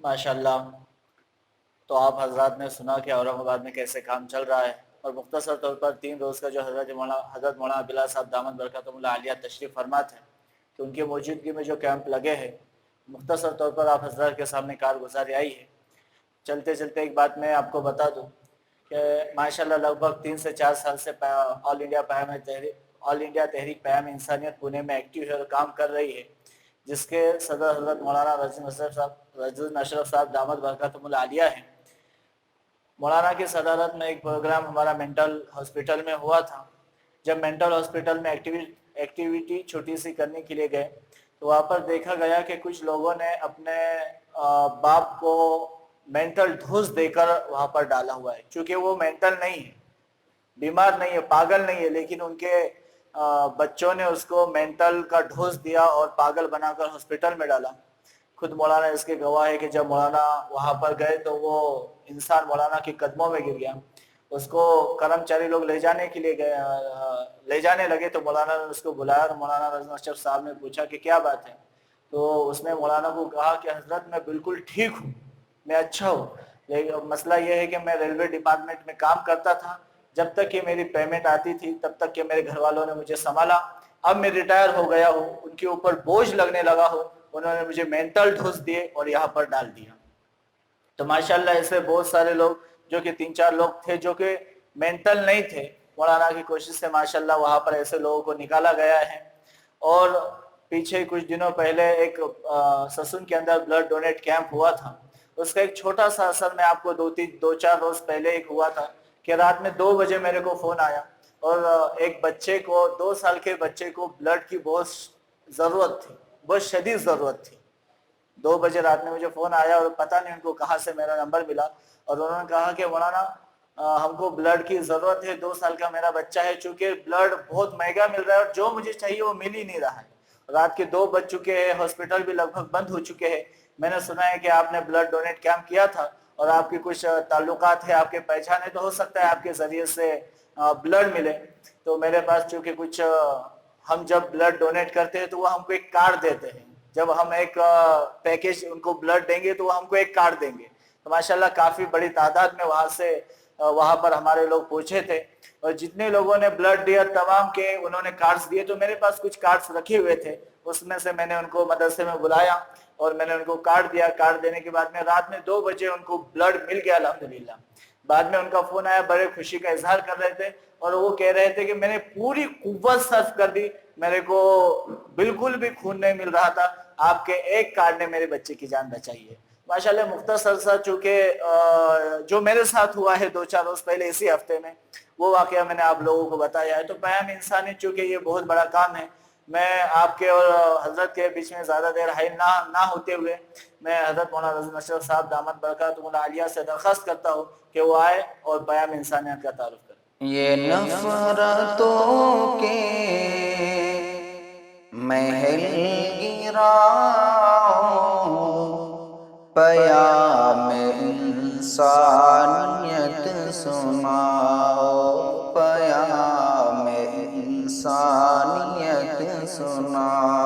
माशाल्लाह। तो आप हजरात ने सुना कि औरंगाबाद में कैसे काम चल रहा है, और मुख्तसर तौर पर 3 रोज़ का जो हज़रत मौलाना बिलाल साहब दामद बरकतुहुल आलिया तशरीफ़ फरमा थे, तो उनकी मौजूदगी में जो कैंप लगे हैं, मुख्तसर तौर पर आप हजरात के सामने कारगुजारी आई है। चलते चलते एक बात मैं आपको बता दूँ कि माशाल्लाह लगभग 3 से 4 साल से ऑल इंडिया तहरीक क़याम इंसानियत पुणे में एक्टिव है और काम कर रही है, जिसके सदर हज़रत मौलाना रज़ीज़ अशरफ साहब दामद बरकतुहुल आलिया हैं। मौलाना की सदारत में एक प्रोग्राम हमारा मेंटल हॉस्पिटल में हुआ था। जब मेंटल हॉस्पिटल में एक्टिविटी छोटी सी करने के लिए गए, तो वहाँ पर देखा गया कि कुछ लोगों ने अपने बाप को मेंटल ठूस देकर वहाँ पर डाला हुआ है। चूँकि वो मेंटल नहीं है, बीमार नहीं है, पागल नहीं है, लेकिन उनके बच्चों ने उसको मेंटल का ढोस दिया और पागल बनाकर हॉस्पिटल में डाला। खुद मौलाना इसके गवाह है कि जब मौलाना वहाँ पर गए तो वो इंसान मौलाना के कदमों में गिर गया। उसको कर्मचारी लोग ले जाने के लिए ले जाने लगे, तो मौलाना ने उसको बुलाया और मौलाना रज़ी अशरफ साहब ने पूछा कि क्या बात है। तो उसने मौलाना को कहा कि हजरत मैं बिल्कुल ठीक हूँ, मैं अच्छा हूँ, लेकिन मसला ये है कि मैं रेलवे डिपार्टमेंट में काम करता था। जब तक कि मेरी पेमेंट आती थी तब तक कि मेरे घर वालों ने मुझे संभाला। अब मैं रिटायर हो गया हूँ, उनके ऊपर बोझ लगने लगा हो, उन्होंने मुझे मेंटल ठूस दिए और यहाँ पर डाल दिया। तो माशाल्लाह ऐसे बहुत सारे लोग, जो कि 3-4 लोग थे जो कि मेंटल नहीं थे, मौलाना की कोशिश से माशाल्लाह वहाँ पर ऐसे लोगों को निकाला गया है। और पीछे कुछ दिनों पहले एक ससुन के अंदर ब्लड डोनेट कैंप हुआ था। उसका एक छोटा सा असर मैं आपको 2-4 रोज पहले एक हुआ था कि रात में 2 बजे मेरे को फ़ोन आया और एक बच्चे को, 2 साल के बच्चे को ब्लड की बहुत ज़रूरत थी, बहुत शदीद ज़रूरत थी। 2 बजे रात में मुझे फ़ोन आया और पता नहीं उनको कहाँ से मेरा नंबर मिला, और उन्होंने कहा कि मौलाना हमको ब्लड की ज़रूरत है, 2 साल का मेरा बच्चा है, चूँकि ब्लड बहुत महंगा मिल रहा है और जो मुझे चाहिए वो मिल ही नहीं रहा है। रात के 2 बज चुके हैं, हॉस्पिटल भी लगभग बंद हो चुके हैं। मैंने सुना है कि आपने ब्लड डोनेट कैंप किया था और आपकी कुछ ताल्लुकात है, आपके पहचान है, तो हो सकता है आपके ज़रिए से ब्लड मिले। तो मेरे पास चूँकि कुछ हम जब ब्लड डोनेट करते हैं तो वो हमको एक कार्ड देते हैं। जब हम एक पैकेज उनको ब्लड देंगे तो वो हमको एक कार्ड देंगे। तो माशाल्लाह काफ़ी बड़ी तादाद में वहाँ पर हमारे लोग पहुँचे थे, और जितने लोगों ने ब्लड दिया तमाम के उन्होंने कार्ड्स दिए। तो मेरे पास कुछ कार्ड्स रखे हुए थे, उसमें से मैंने उनको मदरसे में बुलाया और मैंने उनको कार्ड दिया। कार्ड देने के बाद में रात में 2 बजे उनको ब्लड मिल गया अल्हम्दुलिल्लाह। बाद में उनका फ़ोन आया, बड़े खुशी का इजहार कर रहे थे और वो कह रहे थे कि मैंने पूरी कुव्वत सर्फ कर दी, मेरे को बिल्कुल भी खून नहीं मिल रहा था, आपके एक कार्ड ने मेरे बच्चे की जान बचाई है। माशाल्लाह मुख्तसर सा चूँकि जो मेरे साथ हुआ है 2-4 रोज़ पहले इसी हफ्ते में, वो वाक़या मैंने आप लोगों को बताया है। तो क़याम इंसानी चूँकि ये बहुत बड़ा काम है, मैं आपके और हज़रत के बीच में ज़्यादा देर हाइल ना होते हुए मैं हज़रत मौलाना रज़ी अशरफ साहब दामद बरकतुहुल आलिया से दरख्वास्त करता हूँ कि वो आए और क़याम इंसानियत का तारुफ करें। ये नफ़रतों के महल गिराओ, पयाम इंसानियत सुनाओ, पयाम इंसानियत सुनाओ।